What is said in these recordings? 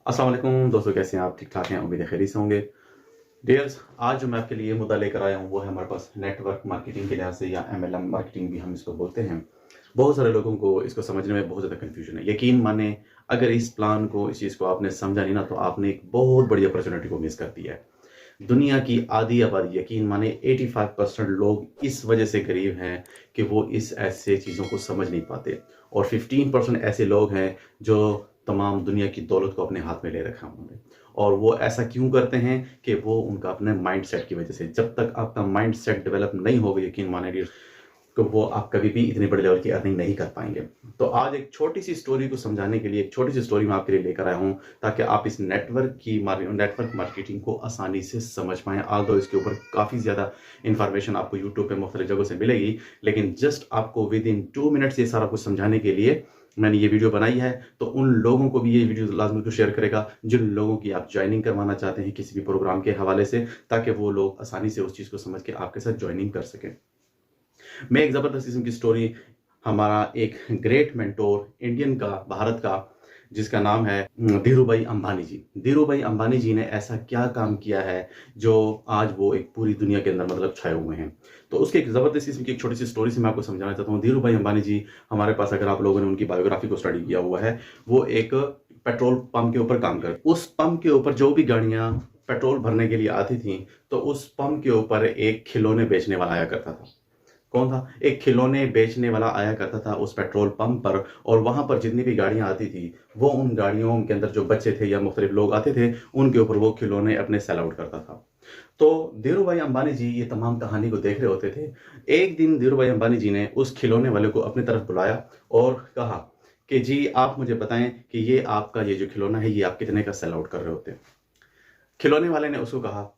अस्सलाम वालेकुम दोस्तों, कैसे हैं आप? ठीक-ठाक हैं? उम्मीद है खैरियत से होंगे। डियर्स, आज जो मैं आपके लिए मुद्दा लेकर आया हूँ वो है हमारे पास नेटवर्क मार्केटिंग के लिहाज से या एमएलएम मार्केटिंग भी हम इसको बोलते हैं। बहुत सारे लोगों को इसको समझने में बहुत ज़्यादा कन्फ्यूजन है। यकीन माने, अगर इस प्लान को, इस चीज़ को आपने समझा नहीं ना, तो आपने एक बहुत बड़ी अपॉर्चुनिटी को मिस कर दिया है। दुनिया की आधी आबादी, यकीन माने 85% लोग इस वजह से गरीब हैं कि वो इस ऐसे चीज़ों को समझ नहीं पाते, और 15% ऐसे लोग हैं जो तमाम दुनिया की दौलत को अपने हाथ में ले रखा है उन्होंने। और वो ऐसा क्यों करते हैं कि वो उनका अपने माइंडसेट की वजह से। जब तक आपका माइंडसेट डेवलप नहीं होगा, यकीन मानिए, तो वो आप कभी भी इतनी बड़े लेवल की अर्निंग नहीं कर पाएँगे। तो आज एक छोटी-सी स्टोरी को समझाने के लिए एक छोटी-सी स्टोरी मैं आपके लिए लेकर आया हूँ, ताकि आप इस नेटवर्क मार्केटिंग को आसानी से समझ पाएँ। ऑल्दो इसके ऊपर काफ़ी ज़्यादा इन्फॉर्मेशन आपको यूट्यूब पे मुख्तलिफ जगहों से मिलेगी, लेकिन जस्ट आपको विदिन 2 मिनट्स ये सारा कुछ समझाने के लिए मैंने ये वीडियो बनाई है। तो उन लोगों को भी ये वीडियो लाज़मी रूप से शेयर करेगा, जिन लोगों की आप जॉइनिंग करवाना चाहते हैं किसी भी प्रोग्राम के हवाले से, ताकि वो लोग आसानी से उस चीज़ को समझ के आपके साथ जॉइनिंग कर सकें। मैं एक ज़बरदस्त किस्म की स्टोरी, हमारा एक ग्रेट मेंटोर इंडियन का, भारत का, जिसका नाम है धीरूभाई अंबानी जी। धीरूभाई अंबानी जी ने ऐसा क्या काम किया है जो आज वो एक पूरी दुनिया के अंदर मतलब छाए हुए हैं। तो उसकी एक ज़बरदस्त किस्म की एक छोटी सी स्टोरी से मैं आपको समझाना चाहता हूँ। धीरूभाई अंबानी जी, हमारे पास अगर आप लोगों ने उनकी बायोग्राफी को स्टडी किया हुआ है, वो एक पेट्रोल पंप के ऊपर काम कर, उस पंप के ऊपर जो भी गाड़ियां पेट्रोल भरने के लिए आती थी, तो उस पंप के ऊपर एक खिलौने बेचने वाला आया करता था। कौन था? एक खिलौने बेचने वाला आया करता था उस पेट्रोल पंप पर, और वहाँ पर जितनी भी गाड़ियाँ आती थी, वो उन गाड़ियों के अंदर जो बच्चे थे या मुख्तलिफ लोग आते थे, उनके ऊपर वो खिलौने अपने सेल आउट करता था। तो धीरूभाई अंबानी जी ये तमाम कहानी को देख रहे होते थे। एक दिन धीरूभाई अंबानी जी ने उस खिलौने वाले को अपनी तरफ बुलाया और कहा कि जी, आप मुझे बताएं कि ये आपका ये जो खिलौना है, ये आप कितने का सेल आउट कर रहे होते हैं? खिलौने वाले ने उसको कहा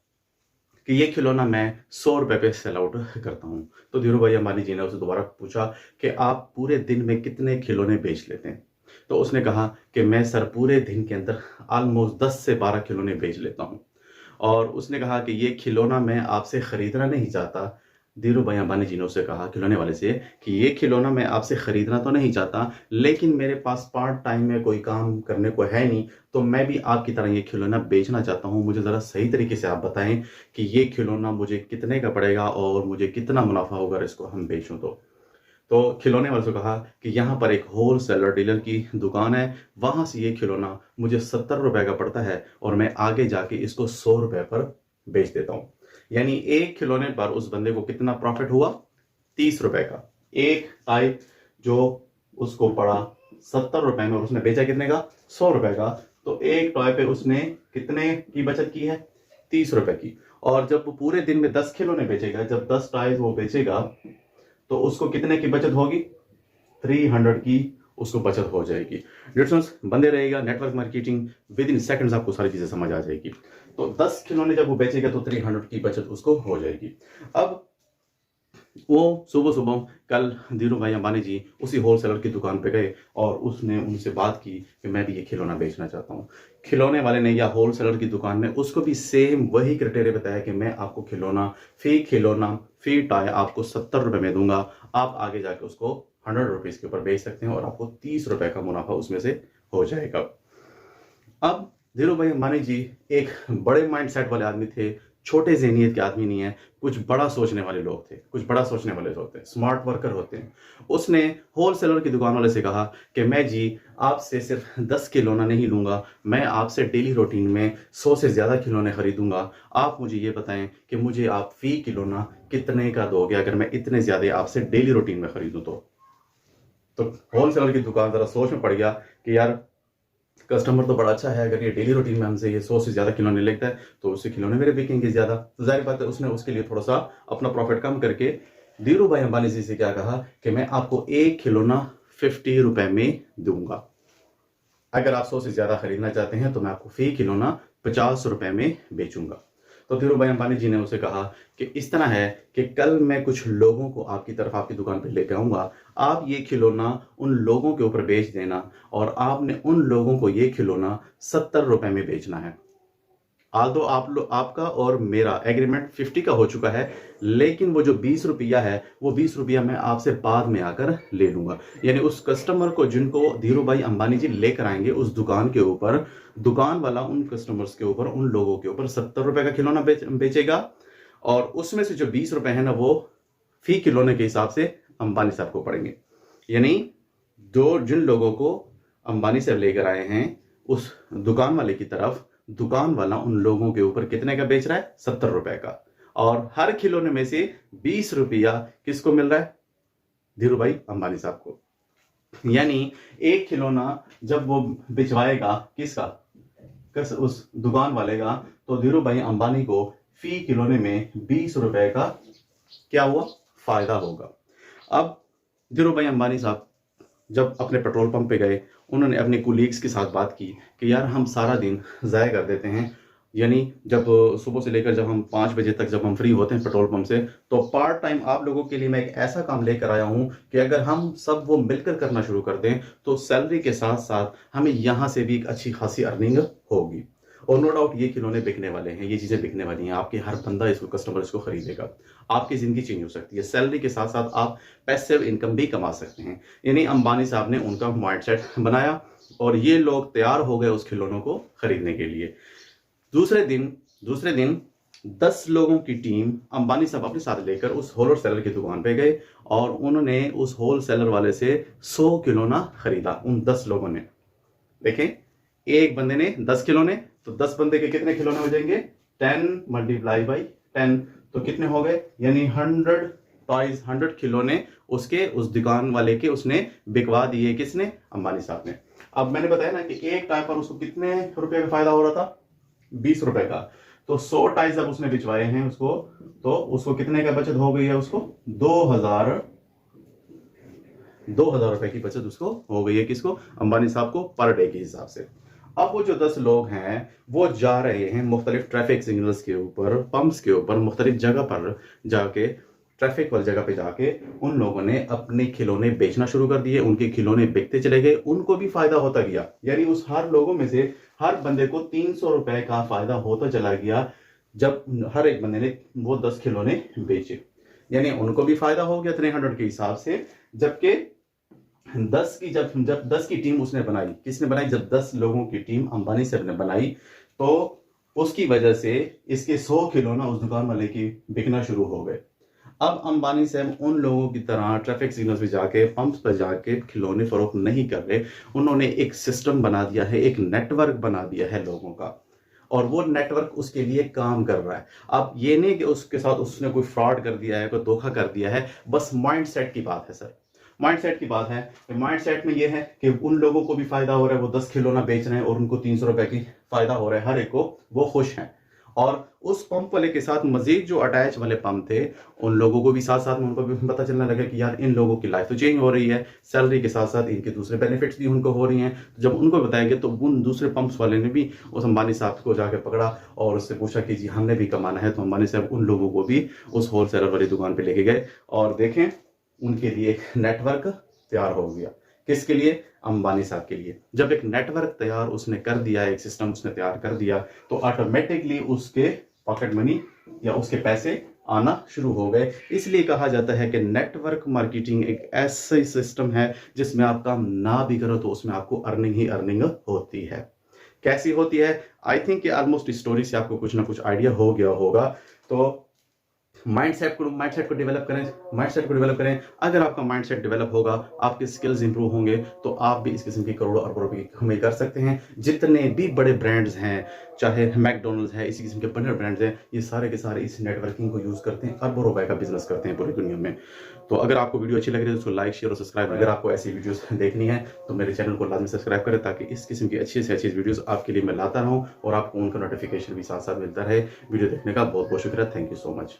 कि ये खिलौना मैं 100 रुपए पे सेल आउट करता हूँ। तो धीरूभाई अंबानी जी ने उससे दोबारा पूछा कि आप पूरे दिन में कितने खिलौने बेच लेते हैं? तो उसने कहा कि मैं सर पूरे दिन के अंदर ऑलमोस्ट 10 से 12 खिलौने बेच लेता हूँ। और उसने कहा कि ये खिलौना मैं आपसे खरीदना नहीं चाहता। धीरूभाई अंबानी जी ने उससे कहा, खिलौने वाले से, कि ये खिलौना मैं आपसे खरीदना तो नहीं चाहता, लेकिन मेरे पास पार्ट टाइम में कोई काम करने को है नहीं, तो मैं भी आपकी तरह ये खिलौना बेचना चाहता हूँ। मुझे ज़रा सही तरीके से आप बताएं कि ये खिलौना मुझे कितने का पड़ेगा और मुझे कितना मुनाफा होगा अगर इसको हम बेचूं तो खिलौने वाले से कहा कि यहाँ पर एक होल सेलर डीलर की दुकान है, वहां से ये खिलौना मुझे 70 रुपए का पड़ता है, और मैं आगे जाके इसको 100 रुपए पर बेच देता हूँ। यानी एक खिलौने पर उस बंदे को कितना प्रॉफिट हुआ? 30 रुपए का। एक टाइप जो उसको पड़ा 70 रुपए में, और उसने बेचा कितने का? 100 रुपए का। तो एक टॉय पे उसने कितने की बचत की है? 30 रुपए की। और जब वो पूरे दिन में 10 खिलौने बेचेगा, जब 10 टॉयज वो बेचेगा, तो उसको कितने की बचत होगी? 300 की उसको बचत हो जाएगी। डिस्टेंस बंदे रहेगा, network marketing with in seconds आपको सारी चीजें समझ आ जाएगी। तो 10 खिलौने जब वो बेचेगा तो 300 की बचत उसको हो जाएगी। अब वो सुबह सुबह कल धीरूभाई अंबानी जी उसी होलसेलर की दुकान पे गए और उसने उनसे बात की कि मैं भी ये खिलौना बेचना चाहता हूँ। खिलौने वाले ने या होलसेलर की दुकान ने उसको भी सेम वही क्राइटेरिया बताया कि मैं आपको खिलौना फी टाई आपको 70 रुपए में दूंगा, आप आगे जाके उसको 100 रुपीज के ऊपर बेच सकते हैं और आपको 30 रुपए का मुनाफा उसमें से हो जाएगा। अब धीरूभाई अंबानी जी एक बड़े माइंडसेट वाले आदमी थे, छोटे ज़हनियत के आदमी नहीं है, कुछ बड़ा सोचने वाले लोग थे, कुछ बड़ा सोचने वाले होते हैं, स्मार्ट वर्कर होते हैं। उसने होलसेलर की दुकान वाले से कहा कि मैं जी आपसे सिर्फ 10 खिलौना नहीं लूँगा, मैं आपसे डेली रूटीन में 100 से ज़्यादा खिलौने खरीदूँगा। आप मुझे ये बताएँ कि मुझे आप फ़ी खिलौना कितने का दोगे अगर मैं इतने ज़्यादा आपसे डेली रूटीन में खरीदूँ तो? तो होलसेलर की दुकान ज़रा सोच में पड़ गया कि यार, कस्टमर तो बड़ा अच्छा है, अगर ये डेली रूटीन में हमसे ये 100 से ज़्यादा खिलौने लेता है तो उससे खिलौने मेरे बिकेंगे ज़्यादा। तो ज़ाहिर बात है उसने उसके लिए थोड़ा-सा अपना प्रॉफिट कम करके धीरूभाई अंबानी जी से क्या कहा कि मैं आपको एक खिलौना 50 रुपए में दूँगा। अगर आप 100 से ज़्यादा खरीदना चाहते हैं तो मैं आपको फी खिलौना 50 रुपए में बेचूंगा। तो धीरूभाई अंबानी जी ने उसे कहा कि इस तरह है कि कल मैं कुछ लोगों को आपकी तरफ आपकी दुकान पर लेकर आऊंगा, आप ये खिलौना उन लोगों के ऊपर बेच देना, और आपने उन लोगों को ये खिलौना 70 रुपए में बेचना है। आल्दो आपका और मेरा एग्रीमेंट 50 का हो चुका है, लेकिन वो जो 20 रुपया है, वो 20 रुपया मैं आपसे बाद में आकर ले लूंगा। यानी उस कस्टमर को जिनको धीरू भाई अंबानी जी लेकर आएंगे उस दुकान के ऊपर, दुकान वाला उन कस्टमर्स के ऊपर, उन लोगों के ऊपर 70 रुपए का खिलौना बेचेगा, और उसमें से जो 20 रुपए है ना, वो फी खिलौने के हिसाब से अंबानी साहब को पड़ेंगे। यानी जिन लोगों को अंबानी साहब लेकर आए हैं उस दुकान वाले की तरफ, दुकान वाला उन लोगों के ऊपर कितने का बेच रहा है? 70 रुपए का। और हर खिलौने में से 20 रुपया किसको मिल रहा है? धीरू भाई अंबानी साहब को। यानी एक खिलौना जब वो बिचवाएगा किसका, उस दुकान वाले का, तो धीरू भाई अंबानी को फी खिलौने में 20 रुपए का क्या हुआ? फायदा होगा। अब धीरू भाई अंबानी साहब जब अपने पेट्रोल पंप पे गए, उन्होंने अपने कुलीग्स के साथ बात की कि यार हम सारा दिन ज़ाया कर देते हैं, यानी जब सुबह से लेकर जब हम 5 बजे तक जब हम फ्री होते हैं पेट्रोल पंप से, तो पार्ट टाइम आप लोगों के लिए मैं एक ऐसा काम लेकर आया हूं कि अगर हम सब वो मिलकर करना शुरू कर दें तो सैलरी के साथ साथ हमें यहाँ से भी एक अच्छी खासी अर्निंग होगी। और नो डाउट ये खिलौने बिकने वाले हैं, ये चीज़ें बिकने वाली हैं, आपके हर बंदा इसको, कस्टमर इसको खरीदेगा, आपकी ज़िंदगी चेंज हो सकती है, सैलरी के साथ साथ आप पैसिव इनकम भी कमा सकते हैं। यानी अंबानी साहब ने उनका माइंडसेट बनाया और ये लोग तैयार हो गए उस खिलौनों को खरीदने के लिए। दूसरे दिन 10 लोगों की टीम अंबानी साहब अपने साथ लेकर उस होलर सेलर की दुकान पे गए और उन्होंने उस होल सेलर वाले से 100 खिलौना खरीदा। उन 10 लोगों ने, देखें, एक बंदे ने 10 खिलौने, तो 10 बंदे के कितने खिलौने हो जाएंगे? 10 मल्टीप्लाई बाई 10, तो कितने हो गए? यानी 100 टॉयज, 100 खिलौने उसके, उस दुकान वाले के उसने बिकवा दिए। किसने? अंबानी साहब ने। अब मैंने बताया ना कि एक टाइम पर उसको कितने रुपए का फायदा हो रहा था? 20 रुपए का। तो 100 टाइज जब उसने बिचवाए हैं उसको, तो उसको कितने का बचत हो गई है? उसको 2000 रुपए की बचत उसको हो गई है। किसको? अंबानी साहब को, पर डे के हिसाब से। अब वो जो 10 लोग हैं वो जा रहे हैं मुख्तलिफ ट्रैफिक सिग्नल्स के ऊपर, पंप्स के ऊपर, मुख्तलिफ जगह पर जाके, ट्रैफिक वाली जगह पे जाके उन लोगों ने अपने खिलौने बेचना शुरू कर दिए। उनके खिलौने बिकते चले गए, उनको भी फायदा होता गया। यानी उस हर लोगों में से हर बंदे को 300 रुपए का फायदा होता चला गया जब हर एक बंदे ने वो 10 खिलौने बेचे। यानी उनको भी फायदा हो गया 300 के हिसाब से। जबकि 10 की जब 10 की टीम उसने बनाई, किसने बनाई? जब 10 लोगों की टीम अंबानी साहब ने बनाई, तो उसकी वजह से इसके 100 खिलौना उस दुकान वाले की बिकना शुरू हो गए। अब अंबानी साहब उन लोगों की तरह ट्रैफिक सिग्नल्स पे जाके, पंप्स पर जाके खिलौने फरोख्त नहीं कर रहे। उन्होंने एक सिस्टम बना दिया है, एक नेटवर्क बना दिया है लोगों का, और वो नेटवर्क उसके लिए काम कर रहा है। अब ये नहीं कि उसके साथ उसने कोई फ्रॉड कर दिया है, कोई धोखा कर दिया है, बस माइंडसेट की बात है सर। माइंडसेट की बात है। माइंडसेट में ये है कि उन लोगों को भी फायदा हो रहा है, वो 10 खिलौना बेच रहे हैं और उनको 300 रुपए की फायदा हो रहा है, हर एक को, वो खुश हैं। और उस पंप वाले के साथ मजीद जो अटैच वाले पंप थे, उन लोगों को भी साथ साथ में उनको भी पता चलने लगा कि यार इन लोगों की लाइफ तो चेंज हो रही है, सैलरी के साथ साथ इनके दूसरे बेनिफिट्स भी उनको हो रही हैं। तो जब उनको बताएंगे तो उन दूसरे पंप्स वाले ने भी उस अंबानी साहब को जाकर पकड़ा और उससे पूछा कि जी हमने भी कमाना है। तो अंबानी साहब उन लोगों को भी उस होल सेलर वाली दुकान पर लेके गए और देखें उनके लिए एक नेटवर्क तैयार हो गया। किसके लिए? अंबानी साहब के लिए। जब एक नेटवर्क तैयार उसने कर दिया, एक सिस्टम उसने तैयार कर दिया, तो ऑटोमेटिकली उसके पॉकेट मनी या उसके पैसे आना शुरू हो गए। इसलिए कहा जाता है कि नेटवर्क मार्केटिंग एक ऐसा सिस्टम है जिसमें आप काम ना भी करो तो उसमें आपको अर्निंग ही अर्निंग होती है। कैसी होती है? आई थिंक ऑलमोस्ट स्टोरी से आपको कुछ ना कुछ आइडिया हो गया होगा। तो माइंडसेट को डेवलप करें। अगर आपका माइंडसेट डेवलप होगा, आपके स्किल्स इंप्रूव होंगे, तो आप भी इस किस्म की करोड़ों अरबों रुपए की कमाई कर सकते हैं। जितने भी बड़े ब्रांड्स हैं, चाहे मैकडोनल्ड्स है, इसी किस्म के बड़े ब्रांड्स हैं, ये सारे के सारे इस नेटवर्किंग को यूज करते हैं, अरबों रुपए का बिजनेस करते हैं पूरी दुनिया में। तो अगर आपको वीडियो अच्छी लग रही है तो उसको लाइक, शेयर और सब्सक्राइब। अगर आपको ऐसी वीडियोस देखनी है तो मेरे चैनल को लाजमी सब्सक्राइब करें, ताकि इस किस्म की अच्छी से अच्छी वीडियोस आपके लिए मैं लाता रहूं और आपको उनका नोटिफिकेशन भी साथ साथ मिलता रहे। वीडियो देखने का बहुत बहुत शुक्रिया। Thank you so much.